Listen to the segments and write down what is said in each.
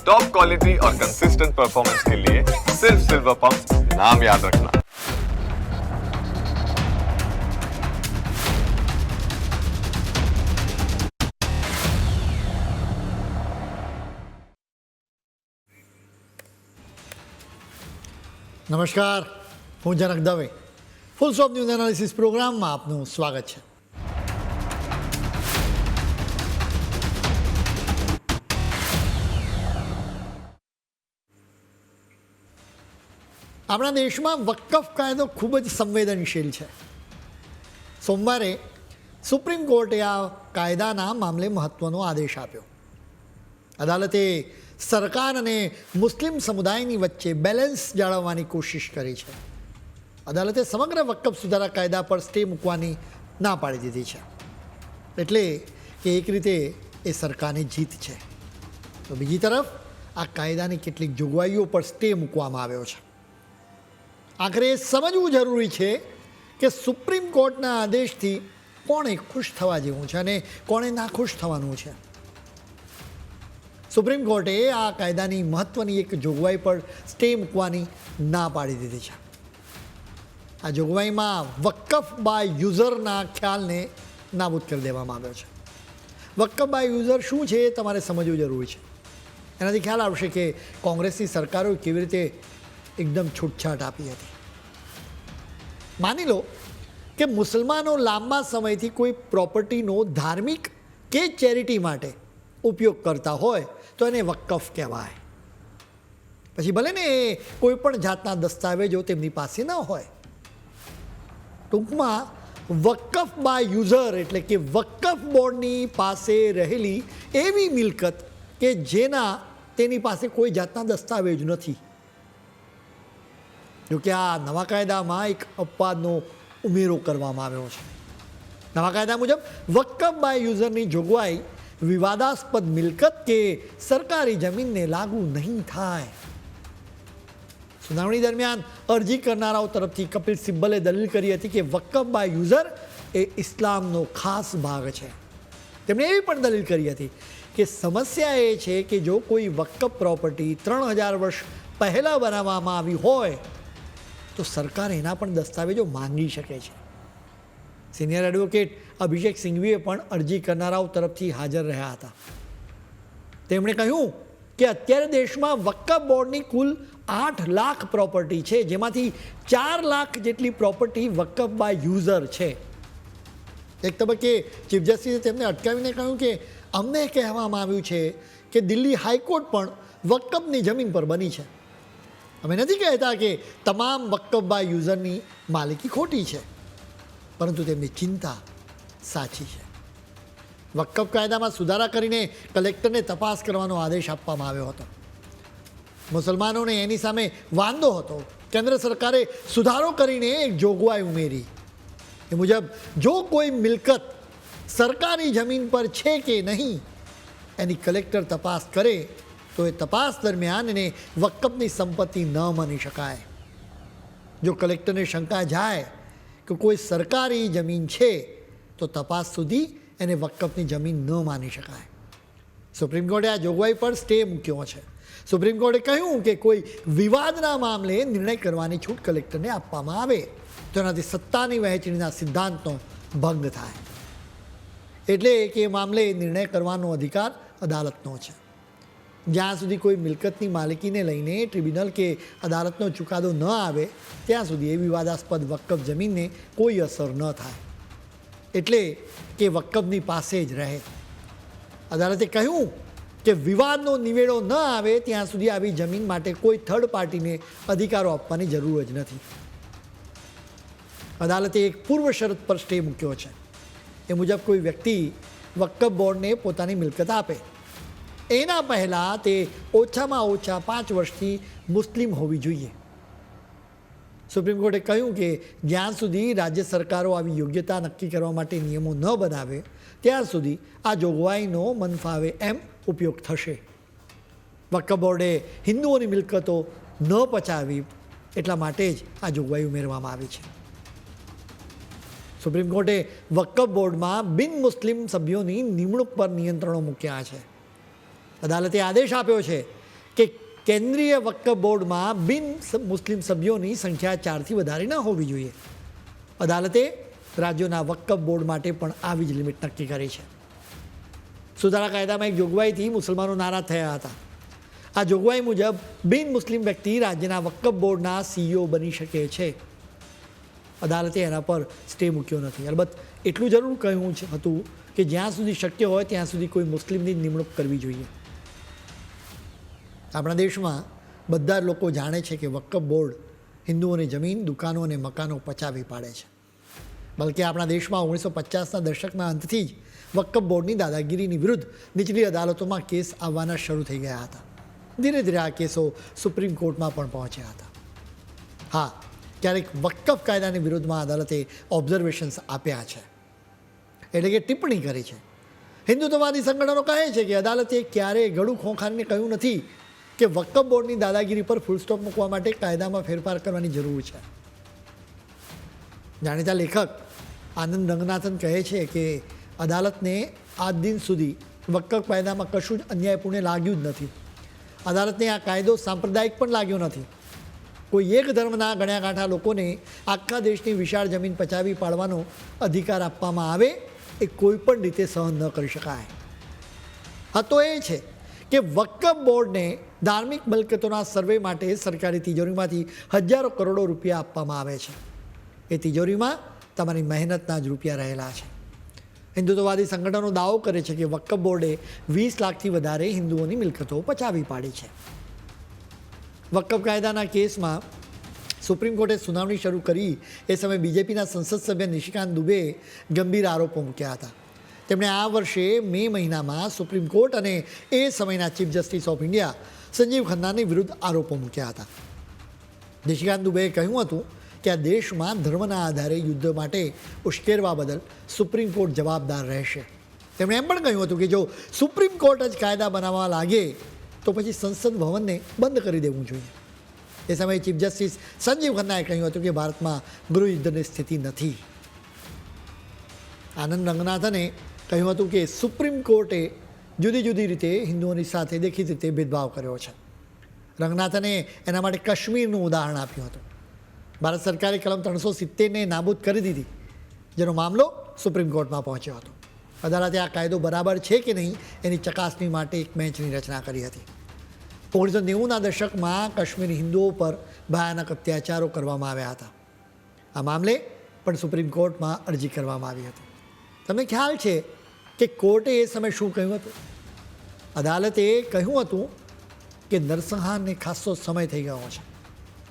Top quality और consistent performance के लिए सिर्फ सिल्वर पंप नाम याद रखना। નમસ્કાર, હું Janak Dave. Full stop news analysis પ્રોગ્રામમાં આપનું સ્વાગત છે. આપણા દેશમાં વકફ કાયદો ખૂબ જ સંવેદનશીલ છે. સોમવારે સુપ્રીમ કોર્ટે આ કાયદાના મામલે મહત્વનો આદેશ આપ્યો. અદાલતે સરકાર અને મુસ્લિમ સમુદાયની વચ્ચે બેલેન્સ જાળવવાની કોશિશ કરી છે. અદાલતે સમગ્ર વકફ સુધારા કાયદા પર સ્ટે મૂકવાની ના પાડી દીધી છે. એટલે કે એક રીતે એ સરકારની જીત છે. તો બીજી તરફ આ કાયદાની કેટલીક જોગવાઈઓ પર સ્ટે મૂકવામાં આવ્યો છે. આખરે એ સમજવું જરૂરી છે કે સુપ્રીમ કોર્ટના આદેશથી કોણે ખુશ થવા જેવું છે અને કોણે નાખુશ થવાનું છે. સુપ્રીમ કોર્ટે આ કાયદાની મહત્ત્વની એક જોગવાઈ પર સ્ટે મૂકવાની ના પાડી દીધી છે. આ જોગવાઈમાં વકફ બાય યુઝરના ખ્યાલને નાબૂદ કરી દેવામાં આવ્યો છે. વકફ બાય યુઝર શું છે એ તમારે સમજવું જરૂરી છે. એનાથી ખ્યાલ આવશે કે કોંગ્રેસની સરકારોએ કેવી રીતે એકદમ છૂટછાટ આપી હતી. માની લો કે મુસલમાનો લાંબા સમયથી કોઈ પ્રોપર્ટીનો ધાર્મિક કે ચેરિટી માટે ઉપયોગ કરતા હોય તો એને વકફ કહેવાય. પછી ભલે ને એ કોઈ પણ જાતના દસ્તાવેજો તેમની પાસે ન હોય. ટૂંકમાં વકફ બાય યુઝર એટલે કે વકફ બોર્ડની પાસે રહેલી એવી મિલકત કે જેના તેની પાસે કોઈ જાતના દસ્તાવેજ નથી. જોકે આ નવા કાયદામાં એક અપવાદનો ઉમેરો કરવામાં આવ્યો છે. નવા કાયદા મુજબ વકફ બાય યુઝરની જોગવાઈ વિવાદાસ્પદ મિલકત કે સરકારી જમીનને લાગુ નહીં થાય. સુનાવણી દરમિયાન અરજી કરનારાઓ તરફથી કપિલ સિબ્બલે દલીલ કરી હતી કે વકફ બાય યુઝર એ ઇસ્લામનો ખાસ ભાગ છે. તેમણે એવી પણ દલીલ કરી હતી કે સમસ્યા એ છે કે જો કોઈ વકફ પ્રોપર્ટી 3000 વર્ષ પહેલાં બનાવવામાં આવી હોય તો સરકાર એના પણ દસ્તાવેજો માંગી શકે છે. સિનિયર એડવોકેટ અભિષેક સિંઘવીએ પણ અરજી કરનારાઓ તરફથી હાજર રહ્યા હતા. તેમણે કહ્યું કે અત્યારે દેશમાં વકફ બોર્ડની કુલ 8 લાખ પ્રોપર્ટી છે, જેમાંથી 4 લાખ જેટલી પ્રોપર્ટી વકફ બાય યુઝર છે. એક તબક્કે ચીફ જસ્ટિસે તેમને અટકાવીને કહ્યું કે અમને કહેવામાં આવ્યું છે કે દિલ્હી હાઈકોર્ટ પણ વકફની જમીન પર બની છે. અમે નથી કહેતા કે તમામ વકફ બાય યુઝરની માલિકી ખોટી છે, પરંતુ તેમની ચિંતા સાચી છે. વકફ કાયદામાં સુધારા કરીને કલેક્ટરને તપાસ કરવાનો આદેશ આપવામાં આવ્યો હતો. મુસલમાનોને એની સામે વાંધો હતો. કેન્દ્ર સરકારે સુધારો કરીને એક જોગવાઈ ઉમેરી. એ મુજબ જો કોઈ મિલકત સરકારી જમીન પર છે કે નહીં એની કલેક્ટર તપાસ કરે તો એ તપાસ દરમિયાન એને વકફની સંપત્તિ ન માની શકાય. જો કલેક્ટરને શંકા જાય કે કોઈ સરકારી જમીન છે તો તપાસ સુધી એને વકફની જમીન ન માની શકાય. સુપ્રીમ કોર્ટે આ જોગવાઈ પર સ્ટે મૂક્યો છે. સુપ્રીમ કોર્ટે કહ્યું કે કોઈ વિવાદના મામલે નિર્ણય કરવાની છૂટ કલેક્ટરને આપવામાં આવે તો એનાથી સત્તાની વહેંચણીના સિદ્ધાંતનો ભંગ થાય. એટલે કે એ મામલે નિર્ણય કરવાનો અધિકાર અદાલતનો છે. જ્યાં સુધી કોઈ મિલકતની માલિકીને લઈને ટ્રિબ્યુનલ કે અદાલતનો ચુકાદો ન આવે ત્યાં સુધી એ વિવાદાસ્પદ વકફ જમીનને કોઈ અસર ન થાય. એટલે કે વકફની પાસે જ રહે. અદાલતે કહ્યું કે વિવાદનો નિવેડો ન આવે ત્યાં સુધી આવી જમીન માટે કોઈ થર્ડ પાર્ટીને અધિકારો આપવાની જરૂર જ નથી. અદાલતે એક પૂર્વ શરત પર સ્ટે મૂક્યો છે. એ મુજબ કોઈ વ્યક્તિ વકફ બોર્ડને પોતાની મિલકત આપે એના પહેલાં તે ઓછામાં ઓછા 5 વર્ષથી મુસ્લિમ હોવી જોઈએ. સુપ્રીમ કોર્ટે કહ્યું કે જ્યાં સુધી રાજ્ય સરકારો આવી યોગ્યતા નક્કી કરવા માટે નિયમો ન બનાવે ત્યાં સુધી આ જોગવાઈનો મનફાવે એમ ઉપયોગ થશે. વકફ બોર્ડે હિન્દુઓની મિલકતો ન પચાવી એટલા માટે જ આ જોગવાઈ ઉમેરવામાં આવી છે. સુપ્રીમ કોર્ટે વકફ બોર્ડમાં બિન મુસ્લિમ સભ્યોની નિમણૂક પર નિયંત્રણો મૂક્યા છે. અદાલતે આદેશ આપ્યો છે કે કેન્દ્રીય વક્ફ બોર્ડમાં બિન મુસ્લિમ સભ્યોની સંખ્યા 4થી વધારે ન હોવી જોઈએ. અદાલતે રાજ્યોના વક્ફ બોર્ડ માટે પણ આવી જ લિમિટ નક્કી કરી છે. સુધારા કાયદામાં એક જોગવાઈથી મુસલમાનો નારાજ થયા હતા. આ જોગવાઈ મુજબ બિન મુસ્લિમ વ્યક્તિ રાજ્યના વક્ફ બોર્ડના CEO બની શકે છે. અદાલતે એના પર સ્ટે મૂક્યો નથી. અલબત્ત એટલું જરૂર કહ્યું હતું કે જ્યાં સુધી શક્ય હોય ત્યાં સુધી કોઈ મુસ્લિમની નિમણૂક કરવી જોઈએ. આપણા દેશમાં બધા જ લોકો જાણે છે કે વક્ફ બોર્ડ હિન્દુઓની જમીન, દુકાનો અને મકાનો પચાવી પાડે છે. બલકે આપણા દેશમાં 1950ના દશકના અંતથી જ વક્ફ બોર્ડની દાદાગીરીની વિરુદ્ધ નીચલી અદાલતોમાં કેસ આવવાના શરૂ થઈ ગયા હતા. ધીરે ધીરે આ કેસો સુપ્રીમ કોર્ટમાં પણ પહોંચ્યા હતા. હા, ક્યારેક વક્ફ કાયદાની વિરુદ્ધમાં અદાલતે ઓબ્ઝર્વેશન્સ આપ્યા છે, એટલે કે ટિપ્પણી કરી છે. હિન્દુત્વવાદી સંગઠનો કહે છે કે અદાલતે ક્યારેય ગળું ખોખારીને કહ્યું નથી કે વક્ફ બોર્ડની દાદાગીરી પર ફૂલ સ્ટોપ મૂકવા માટે કાયદામાં ફેરફાર કરવાની જરૂર છે. જાણીતા લેખક આનંદ રંગનાથન કહે છે કે અદાલતને આજ દિન સુધી વક્ફ કાયદામાં કશું જ અન્યાયપૂર્ણ લાગ્યું જ નથી. અદાલતને આ કાયદો સાંપ્રદાયિક પણ લાગ્યો નથી. કોઈ એક ધર્મના ગણ્યા ગાંઠા લોકોને આખા દેશની વિશાળ જમીન પચાવી પાડવાનો અધિકાર આપવામાં આવે એ કોઈ પણ રીતે સહન ન કરી શકાય. હા, તો એ છે કે વક્ફ બોર્ડને ધાર્મિક મિલકતોના સર્વે માટે સરકારી તિજોરીમાંથી હજારો કરોડો રૂપિયા આપવામાં આવે છે. એ તિજોરીમાં તમારી મહેનતના જ રૂપિયા રહેલા છે. હિન્દુત્વવાદી સંગઠનો દાવો કરે છે કે વક્ફ બોર્ડે 20 લાખથી વધારે હિન્દુઓની મિલકતો પચાવી પાડી છે. વક્ફ કાયદાના કેસમાં સુપ્રીમ કોર્ટે સુનાવણી શરૂ કરી એ સમયે બીજેપીના સંસદ સભ્ય નિશિકાંત દુબેએ ગંભીર આરોપો મૂક્યા હતા. તેમણે આ વર્ષે મે મહિનામાં સુપ્રીમ કોર્ટ અને એ સમયના chief justice of India Sanjiv ખન્નાની વિરુદ્ધ આરોપો મૂક્યા હતા. નિશિકાંત દુબેએ કહ્યું હતું કે આ દેશમાં ધર્મના આધારે યુદ્ધ માટે ઉશ્કેરવા બદલ સુપ્રીમ કોર્ટ જવાબદાર રહેશે. તેમણે એમ પણ કહ્યું હતું કે જો સુપ્રીમ કોર્ટ જ કાયદા બનાવવા લાગે તો પછી સંસદ ભવનને બંધ કરી દેવું જોઈએ. એ સમયે ચીફ જસ્ટિસ સંજીવ ખન્નાએ કહ્યું હતું કે ભારતમાં ગૃહયુદ્ધની સ્થિતિ નથી. આનંદ રંગનાથને કહ્યું હતું કે સુપ્રીમ કોર્ટે જુદી જુદી રીતે હિન્દુઓની સાથે દેખીતી રીતે ભેદભાવ કર્યો છે. રંગનાથને એના માટે કાશ્મીરનું ઉદાહરણ આપ્યું હતું. ભારત સરકારે કલમ 370ને નાબૂદ કરી દીધી, જેનો મામલો સુપ્રીમ કોર્ટમાં પહોંચ્યો હતો. અદાલતે આ કાયદો બરાબર છે કે નહીં એની ચકાસણી માટે એક બેન્ચની રચના કરી હતી. 1990ના દશકમાં કાશ્મીરી હિન્દુઓ પર ભયાનક અત્યાચારો કરવામાં આવ્યા હતા. આ મામલે પણ સુપ્રીમ કોર્ટમાં અરજી કરવામાં આવી હતી. તમને ખ્યાલ છે કે કોર્ટે એ સમયે શું કહ્યું હતું? અદાલતે કહ્યું હતું કે નરસંહારને ખાસો સમય થઈ ગયો છે.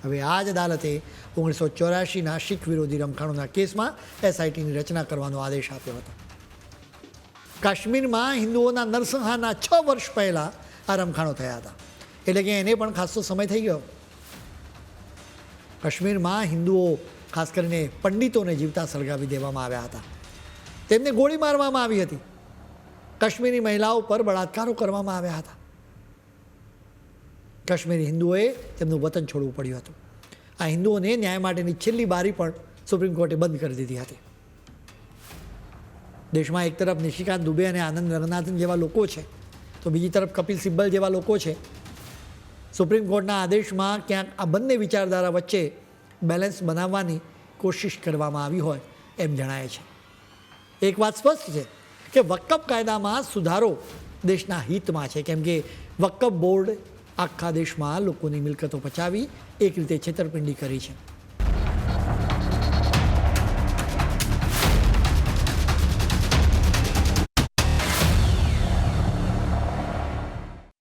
હવે આ જ અદાલતે 1984ના શીખ વિરોધી રમખાણોના કેસમાં SITની રચના કરવાનો આદેશ આપ્યો હતો. કાશ્મીરમાં હિન્દુઓના નરસંહારના 6 વર્ષ પહેલાં આ રમખાણો થયા હતા, એટલે કે એને પણ ખાસો સમય થઈ ગયો. કાશ્મીરમાં હિન્દુઓ, ખાસ કરીને પંડિતોને જીવતા સળગાવી દેવામાં આવ્યા હતા. તેમને ગોળી મારવામાં આવી હતી. કાશ્મીરી મહિલાઓ પર બળાત્કારો કરવામાં આવ્યા હતા. કાશ્મીરી હિન્દુઓએ તેમનું વતન છોડવું પડ્યું હતું. આ હિન્દુઓને ન્યાય માટેની છેલ્લી બારી પણ સુપ્રીમ કોર્ટે બંધ કરી દીધી હતી. દેશમાં એક તરફ નિશિકાંત દુબે અને આનંદ રંગનાથન જેવા લોકો છે, તો બીજી તરફ કપિલ સિબ્બલ જેવા લોકો છે. સુપ્રીમ કોર્ટના આદેશમાં ક્યાંક આ બંને વિચારધારા વચ્ચે બેલેન્સ બનાવવાની કોશિશ કરવામાં આવી હોય એમ જણાય છે. એક વાત સ્પષ્ટ છે કે વક્ફ કાયદામાં સુધારો દેશના હિતમાં છે, કેમ કે વક્ફ બોર્ડ આખા દેશમાં લોકોની મિલકતો પચાવી એક રીતે છેતરપિંડી કરી છે.